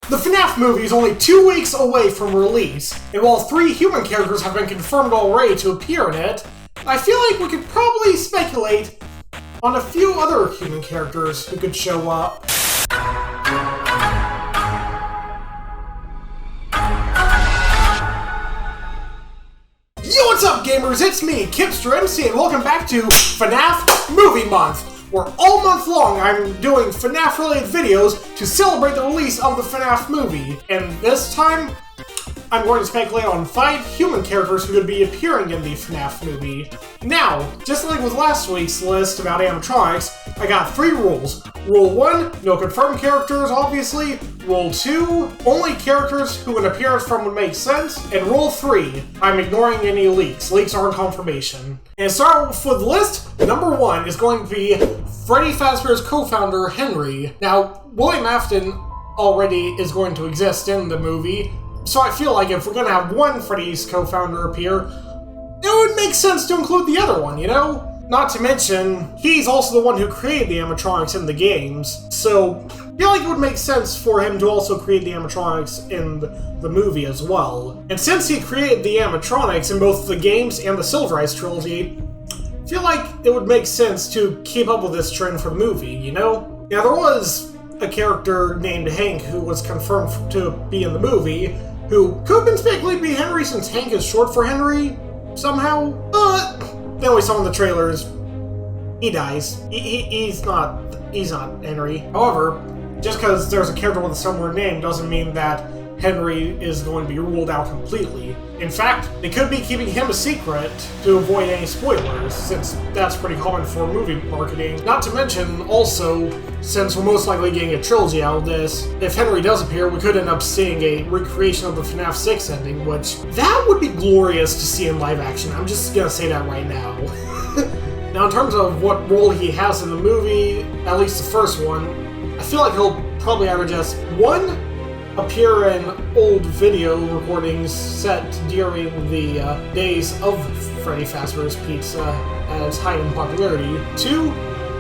The FNaF movie is only 2 weeks away from release, and while 3 human characters have been confirmed already to appear in it, I feel like we could probably speculate on a few other human characters who could show up. Yo, what's up gamers? It's me, KipsterMc, and welcome back to FNaF Movie Month, where all month long I'm doing FNaF related videos to celebrate the release of the FNaF movie. And this time, I'm going to speculate on 5 human characters who could be appearing in the FNaF movie. Now, just like with last week's list about animatronics, I got 3 rules. Rule 1, no confirmed characters, obviously. Rule 2, only characters who an appearance from would make sense. And Rule 3, I'm ignoring any leaks. Leaks aren't confirmation. And to start off with the list, number 1 is going to be Freddy Fazbear's co-founder, Henry. Now, William Afton already is going to exist in the movie, so I feel like if we're gonna have one Freddy's co-founder appear, it would make sense to include the other one, you know? Not to mention, he's also the one who created the animatronics in the games, so I feel like it would make sense for him to also create the animatronics in the movie as well. And since he created the animatronics in both the games and the Silver Eyes trilogy, I feel like it would make sense to keep up with this trend for the movie, you know? Now, there was a character named Hank who was confirmed to be in the movie, who could have been speculated to be Henry since Hank is short for Henry, somehow. But then we saw in the trailers, he dies. He's not Henry. However, just because there's a character with a similar name doesn't mean that Henry is going to be ruled out completely. In fact, they could be keeping him a secret to avoid any spoilers, since that's pretty common for movie marketing. Not to mention, also, since we're most likely getting a trilogy out of this, if Henry does appear, we could end up seeing a recreation of the FNaF 6 ending, which, that would be glorious to see in live action. I'm just gonna say that right now. Now, in terms of what role he has in the movie, at least the first one, I feel like he'll probably either just, 1, appear in old video recordings set during the days of Freddy Fazbear's Pizza as height in popularity. 2,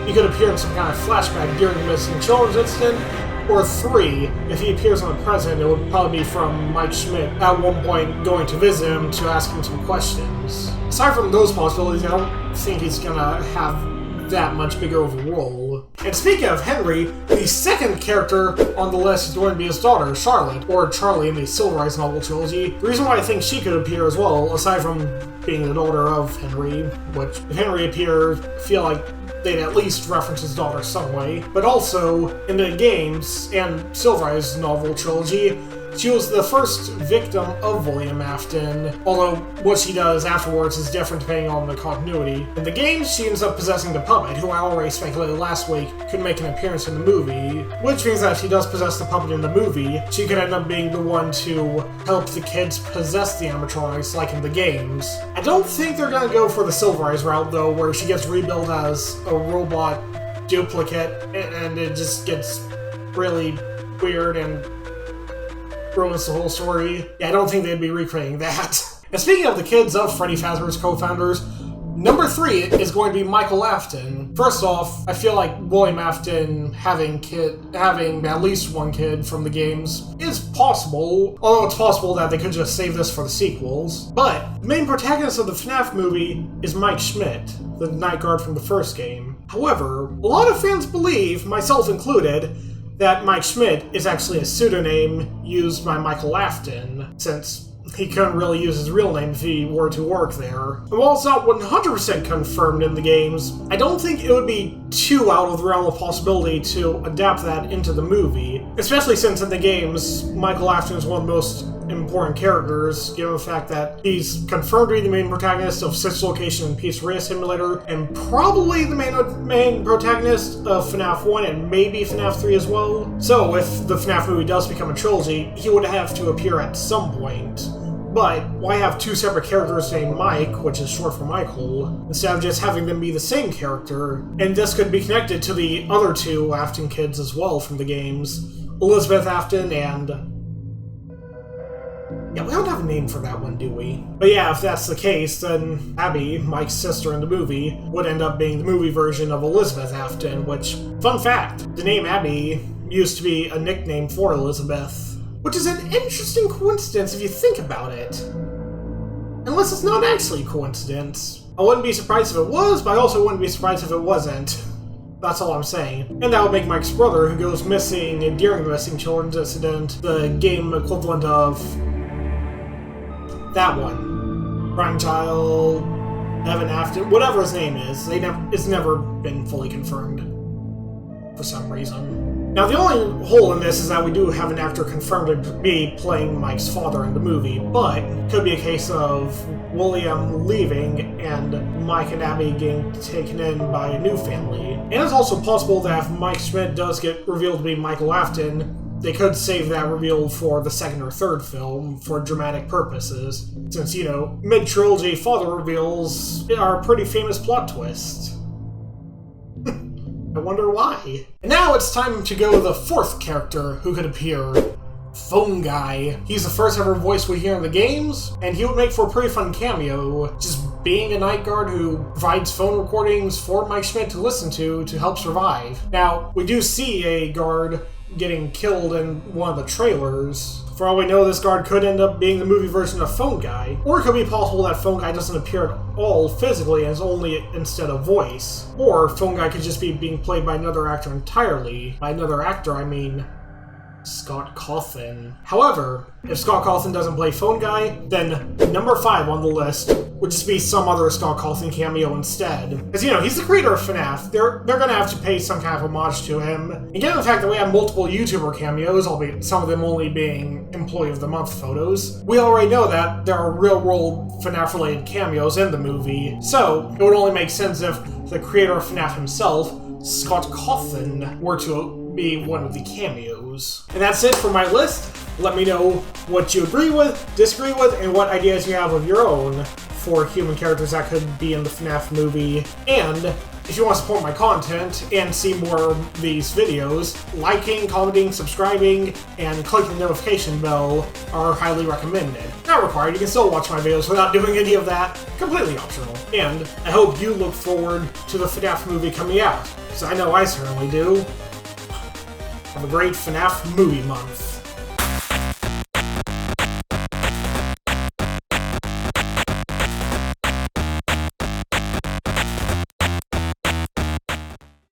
he could appear in some kind of flashback during the missing children's incident. Or 3, if he appears on the present, it would probably be from Mike Schmidt at one point going to visit him to ask him some questions. Aside from those possibilities, I don't think he's gonna have that much bigger of a role. And speaking of Henry, the second character on the list is going to be his daughter, Charlotte, or Charlie in the Silver Eyes novel trilogy. The reason why I think she could appear as well, aside from being the daughter of Henry, which if Henry appeared, I feel like they'd at least reference his daughter some way, but also in the games and Silver Eyes novel trilogy, she was the first victim of William Afton, although what she does afterwards is different depending on the continuity. In the games, she ends up possessing the puppet, who I already speculated last week could make an appearance in the movie, which means that if she does possess the puppet in the movie, she could end up being the one to help the kids possess the animatronics like in the games. I don't think they're gonna go for the Silver Eyes route though, where she gets rebuilt as a robot duplicate, and it just gets really weird and ruins the whole story. Yeah, I don't think they'd be recreating that. And speaking of the kids of Freddy Fazbear's co-founders, number 3 is going to be Michael Afton. First off, I feel like William Afton having at least one kid from the games is possible, although it's possible that they could just save this for the sequels. But the main protagonist of the FNaF movie is Mike Schmidt, the night guard from the first game. However, a lot of fans believe, myself included, that Mike Schmidt is actually a pseudonym used by Michael Afton, since he couldn't really use his real name if he were to work there. And while it's not 100% confirmed in the games, I don't think it would be too out of the realm of possibility to adapt that into the movie, especially since in the games, Michael Afton is one of the most important characters, given the fact that he's confirmed to be the main protagonist of Six Location and Pizzeria Simulator, and probably the main protagonist of FNaF 1 and maybe FNaF 3 as well. So if the FNaF movie does become a trilogy, he would have to appear at some point. But why have 2 separate characters named Mike, which is short for Michael, instead of just having them be the same character? And this could be connected to the other 2 Afton kids as well from the games, Elizabeth Afton and... yeah, we don't have a name for that one, do we? But yeah, if that's the case, then Abby, Mike's sister in the movie, would end up being the movie version of Elizabeth Afton, which, fun fact, the name Abby used to be a nickname for Elizabeth. which is an interesting coincidence if you think about it. Unless it's not actually a coincidence. I wouldn't be surprised if it was, but I also wouldn't be surprised if it wasn't. That's all I'm saying. And that would make Mike's brother, who goes missing during the Missing Children's incident, the game equivalent of that one. Brian Child, Evan Afton, whatever his name is. It's never been fully confirmed for some reason. Now, the only hole in this is that we do have an actor confirmed to be playing Mike's father in the movie, but it could be a case of William leaving and Mike and Abby getting taken in by a new family. And it's also possible that if Mike Schmidt does get revealed to be Michael Afton, they could save that reveal for the second or third film for dramatic purposes. Since, you know, mid-trilogy father reveals are a pretty famous plot twist. I wonder why. And now it's time to go to the fourth character who could appear. Phone Guy. He's the first ever voice we hear in the games, and he would make for a pretty fun cameo, just being a night guard who provides phone recordings for Mike Schmidt to listen to help survive. Now, we do see a guard getting killed in one of the trailers. For all we know, this guard could end up being the movie version of Phone Guy, or it could be possible that Phone Guy doesn't appear at all physically and is only instead of voice. Or Phone Guy could just be being played by another actor entirely. By another actor, I mean Scott Cawthon. However, if Scott Cawthon doesn't play Phone Guy, then number 5 on the list would just be some other Scott Cawthon cameo instead. Because, you know, he's the creator of FNaF. They're gonna have to pay some kind of homage to him. And given the fact that we have multiple YouTuber cameos, albeit some of them only being Employee of the Month photos, we already know that there are real-world FNaF-related cameos in the movie. So, it would only make sense if the creator of FNaF himself, Scott Cawthon, were to be one of the cameos. And that's it for my list. Let me know what you agree with, disagree with, and what ideas you have of your own for human characters that could be in the FNaF movie. And if you want to support my content and see more of these videos, liking, commenting, subscribing, and clicking the notification bell are highly recommended. Not required, you can still watch my videos without doing any of that. Completely optional. And I hope you look forward to the FNaF movie coming out, because I know I certainly do. Have a great FNaF movie month.